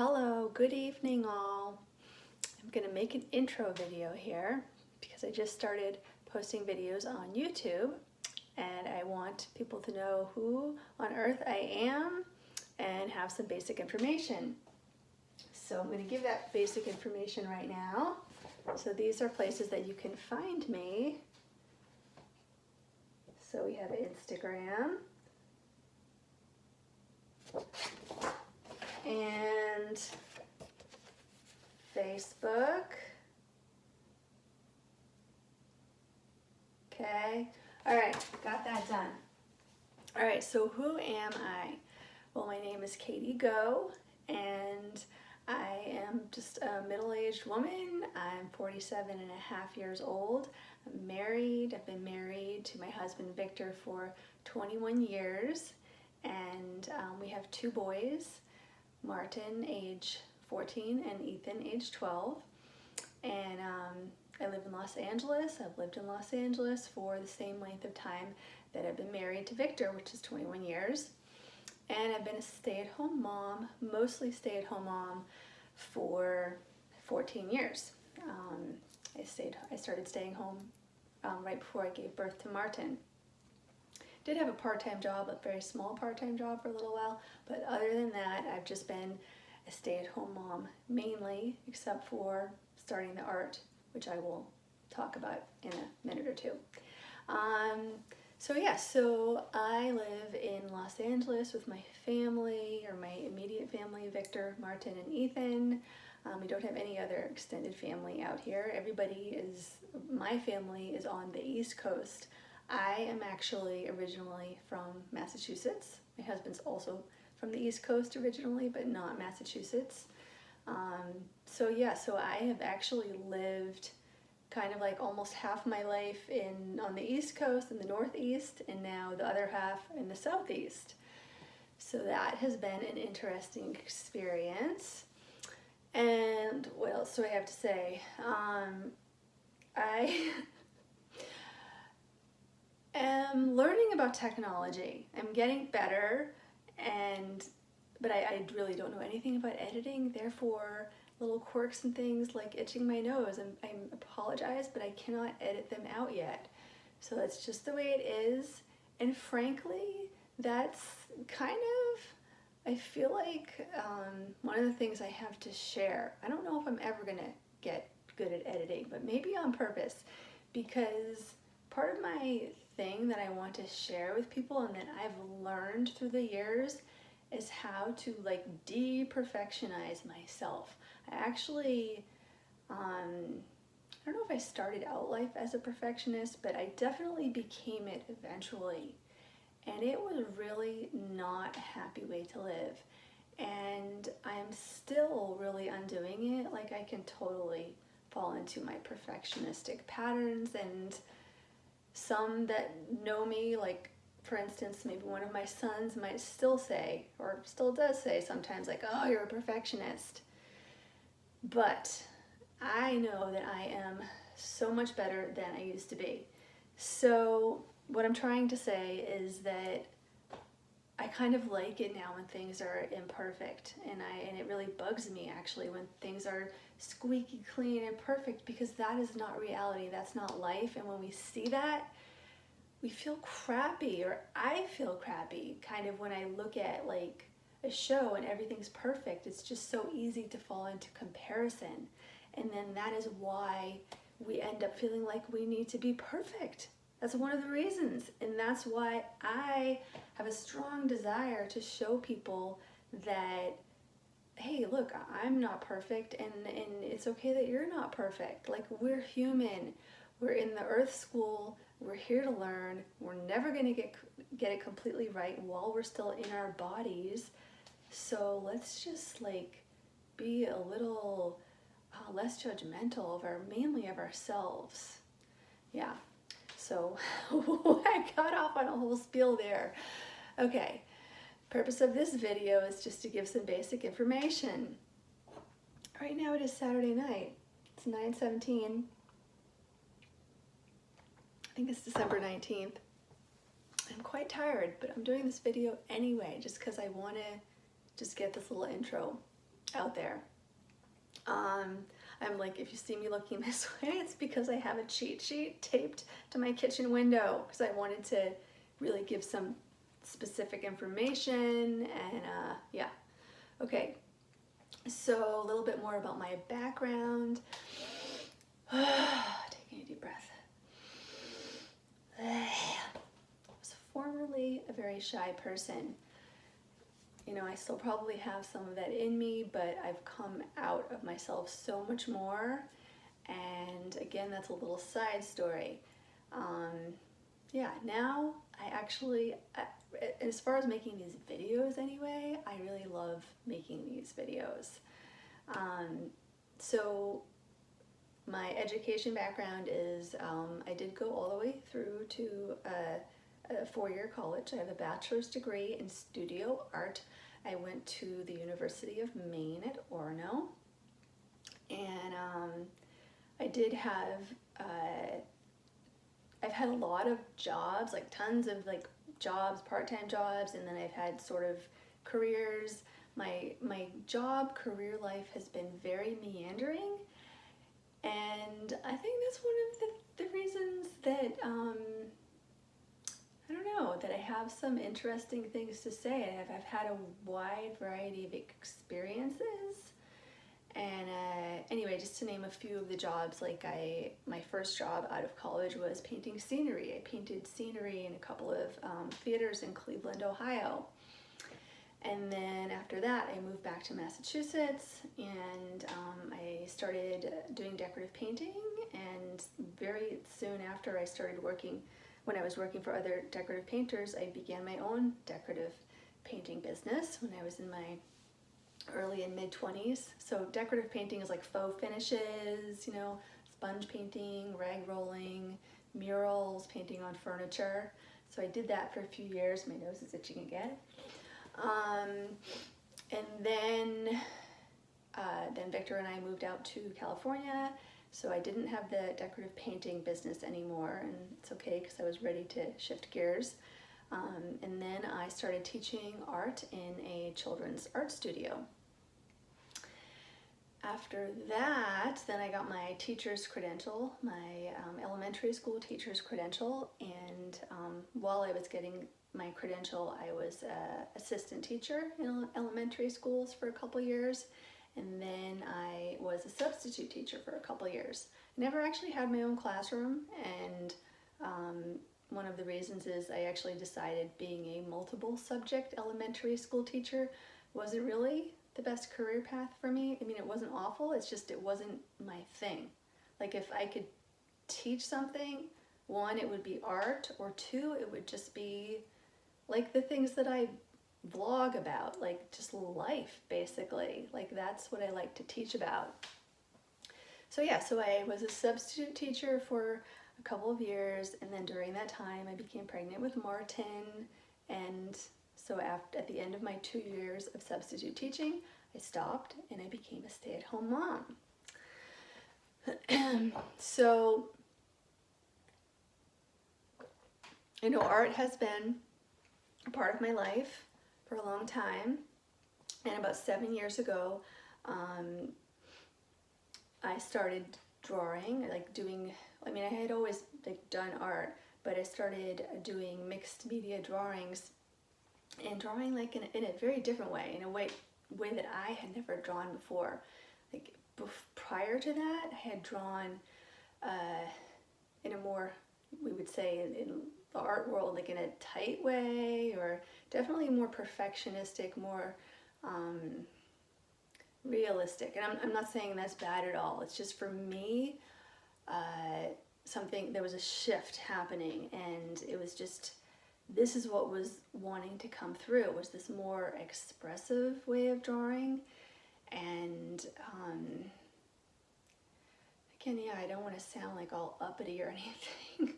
Hello, good evening all. I'm going to make an intro video here because I just started posting videos on YouTube and I want people to know who on earth I am and have some basic information. So I'm going to give that basic information right now. So these are places that you can find me. So we have Instagram and Facebook. Okay, all right, got that done. All right, so who am I? Well, my name is Katy Go, and I am just a middle-aged woman. I'm 47 and a half years old. I'm married. I've been married to my husband Victor for 21 years, and we have two boys, Martin, age 14, and Ethan, age 12. And I live in Los Angeles. I've lived in Los Angeles for the same length of time that I've been married to Victor, which is 21 years. And I've been a stay-at-home mom, mostly stay-at-home mom, for 14 years. I started staying home right before I gave birth to Martin. Did have a part-time job, a very small part-time job for a little while, but other than that, I've just been a stay-at-home mom mainly, except for starting the art, which I will talk about in a minute or two. So I live in Los Angeles with my family, or my immediate family, Victor, Martin, and Ethan. We don't have any other extended family out here. My family is on the East Coast. I am actually originally from Massachusetts. My husband's also from the East Coast originally, but not Massachusetts. So I have actually lived kind of like almost half my life on the East Coast, in the Northeast, and now the other half in the Southeast. So that has been an interesting experience. And what else do I have to say? I am learning about technology. I'm getting better, but I really don't know anything about editing. Therefore, little quirks and things like itching my nose, I apologize, but I cannot edit them out yet. So that's just the way it is. And frankly, that's kind of, I feel like one of the things I have to share. I don't know if I'm ever gonna get good at editing, but maybe on purpose, because part of my thing that I want to share with people and that I've learned through the years is how to like de-perfectionize myself. I actually, I don't know if I started out life as a perfectionist, but I definitely became it eventually. And it was really not a happy way to live. And I'm still really undoing it. Like I can totally fall into my perfectionistic patterns, and some that know me, like for instance, maybe one of my sons might still say, or still does say sometimes, like, oh, you're a perfectionist. But I know that I am so much better than I used to be. So what I'm trying to say is that I kind of like it now when things are imperfect, and it really bugs me actually when things are squeaky clean and perfect, because that is not reality, that's not life. And when we see that, we feel crappy, or I feel crappy kind of when I look at like a show and everything's perfect. It's just so easy to fall into comparison, and then that is why we end up feeling like we need to be perfect. That's one of the reasons, and that's why I have a strong desire to show people that, hey, look, I'm not perfect, and it's okay that you're not perfect. Like, we're human. We're in the earth school. We're here to learn. We're never going to get it completely right while we're still in our bodies. So let's just like be a little less judgmental mainly of ourselves. Yeah. So I got off on a whole spiel there. Okay. Purpose of this video is just to give some basic information. Right now it is Saturday night. It's 9:17. I think it's December 19th. I'm quite tired, but I'm doing this video anyway just because I want to just get this little intro out there. I'm like, if you see me looking this way, it's because I have a cheat sheet taped to my kitchen window because I wanted to really give some specific information. And yeah, okay, so a little bit more about my background. Taking a deep breath. I was formerly a very shy person. You know, I still probably have some of that in me, but I've come out of myself so much more. And again, that's a little side story. Yeah, now I actually, as far as making these videos anyway, I really love making these videos. So my education background is I did go all the way through to a four-year college. I have a bachelor's degree in studio art. I went to the University of Maine at Orono, and I did have I've had a lot of jobs, like tons of like jobs, part-time jobs, and then I've had sort of careers. My job career life has been very meandering, and I think that's one of the reasons that I don't know, that I have some interesting things to say. I've had a wide variety of experiences. And anyway, just to name a few of the jobs, like my first job out of college was painting scenery. I painted scenery in a couple of theaters in Cleveland, Ohio. And then after that, I moved back to Massachusetts, and I started doing decorative painting. And very soon after I started working, when I was working for other decorative painters, I began my own decorative painting business when I was in my early and mid 20s. So decorative painting is like faux finishes, you know, sponge painting, rag rolling, murals, painting on furniture. So I did that for a few years. My nose is itching again. And then Victor and I moved out to California. So I didn't have the decorative painting business anymore, and it's okay because I was ready to shift gears. And then I started teaching art in a children's art studio. After that, then I got my teacher's credential, my elementary school teacher's credential, and while I was getting my credential, I was an assistant teacher in elementary schools for a couple years, and then I was a substitute teacher for a couple years. I never actually had my own classroom, and one of the reasons is I actually decided being a multiple subject elementary school teacher wasn't really the best career path for me. I mean, it wasn't awful, it's just it wasn't my thing. Like if I could teach something, one, it would be art, or two, it would just be like the things that I vlog about, like just life basically. Like that's what I like to teach about. So yeah, so I was a substitute teacher for a couple of years, and then during that time I became pregnant with Martin, and so at the end of my 2 years of substitute teaching, I stopped and I became a stay-at-home mom. So, you know, art has been a part of my life for a long time, and about 7 years ago, I started drawing, like doing, I mean, I had always like done art, but I started doing mixed media drawings, and drawing like in a very different way, in a way that I had never drawn before. Like prior to that, I had drawn in a more, we would say in the art world, like in a tight way, or definitely more perfectionistic, more realistic. And I'm not saying that's bad at all. It's just for me, there was a shift happening, and it was just, this is what was wanting to come through, was this more expressive way of drawing. And again, yeah, I don't want to sound like all uppity or anything,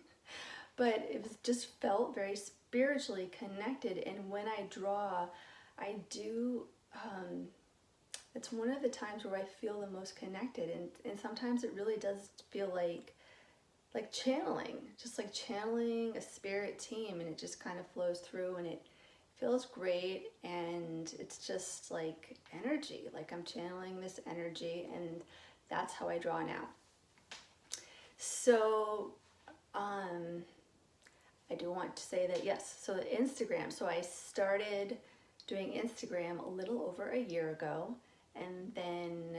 but it was just felt very spiritually connected. And when I draw, I do, it's one of the times where I feel the most connected, and sometimes it really does feel like channeling, just like channeling a spirit team, and it just kind of flows through, and it feels great, and it's just like energy, like I'm channeling this energy, and that's how I draw now. So I do want to say that, yes, so Instagram, so I started doing Instagram a little over a year ago, and then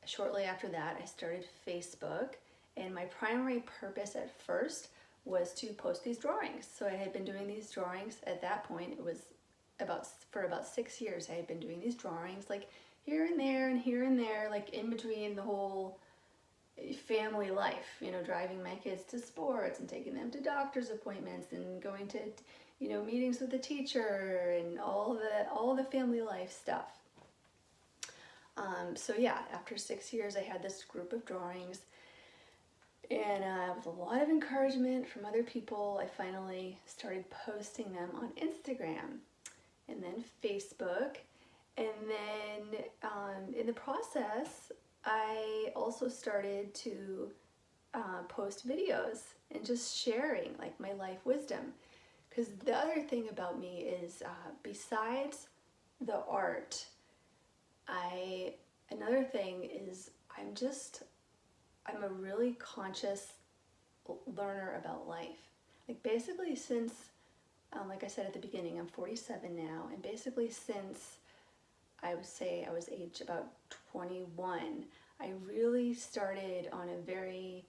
shortly after that I started Facebook, and my primary purpose at first was to post these drawings. So I had been doing these drawings at that point. It was for about 6 years I had been doing these drawings, like here and there, like in between the whole family life, you know, driving my kids to sports and taking them to doctor's appointments and going to, you know, meetings with the teacher and all the family life stuff. So yeah, after 6 years I had this group of drawings, and with a lot of encouragement from other people, I finally started posting them on Instagram and then Facebook. And then in the process, I also started to post videos and just sharing like my life wisdom. Because the other thing about me is, besides the art, another thing is I'm a really conscious learner about life. Like basically since, like I said at the beginning, I'm 47 now, and basically since I would say I was age about 21, I really started on a very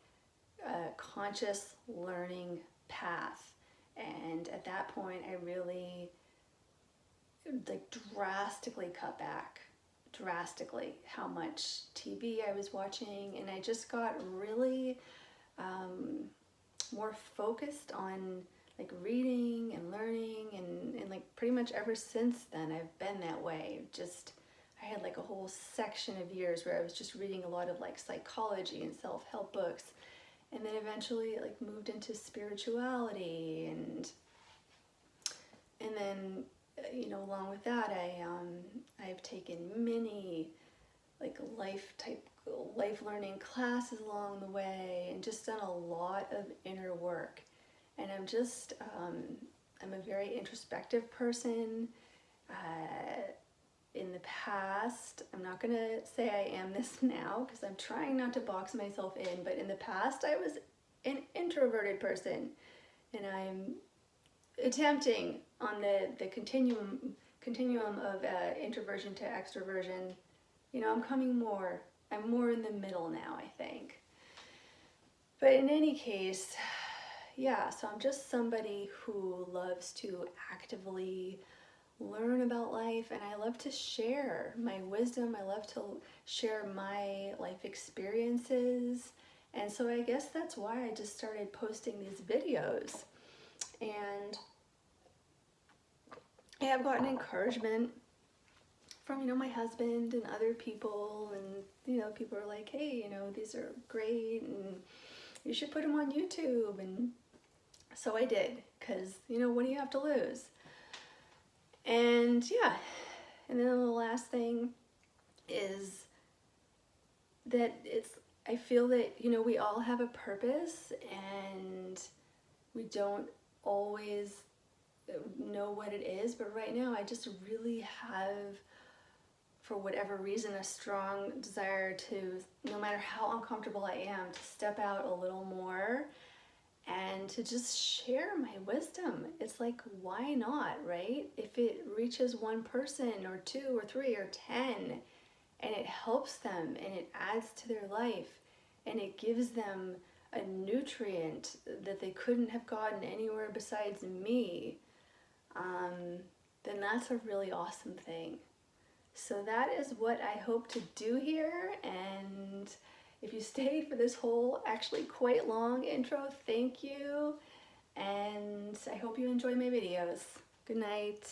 conscious learning path. And at that point, I really like drastically cut back how much TV I was watching, and I just got really more focused on like reading and learning, and like pretty much ever since then I've been that way. I had like a whole section of years where I was just reading a lot of like psychology and self-help books, and then eventually like moved into spirituality, and then you know, along with that I've taken many like life learning classes along the way, and just done a lot of inner work. And I'm a very introspective person. In the past, I'm not gonna say I am this now because I'm trying not to box myself in, but in the past I was an introverted person, and I'm attempting on the continuum of introversion to extroversion. You know, I'm more in the middle now, I think. But in any case, yeah, so I'm just somebody who loves to actively learn about life, and I love to share my wisdom. I love to share my life experiences. And so I guess that's why I just started posting these videos. And I have gotten encouragement from, you know, my husband and other people, and, you know, people are like, hey, you know, these are great, and you should put them on YouTube. And so I did, because, you know, what do you have to lose? And yeah, and then the last thing is that I feel that, you know, we all have a purpose, and we don't always know what it is, but right now I just really have, for whatever reason, a strong desire to, no matter how uncomfortable I am, to step out a little more and to just share my wisdom. It's like, why not, right? If it reaches one person or two or three or 10, and it helps them and it adds to their life and it gives them a nutrient that they couldn't have gotten anywhere besides me, then that's a really awesome thing. So that is what I hope to do here. And if you stayed for this whole actually quite long intro, thank you. And I hope you enjoy my videos. Good night.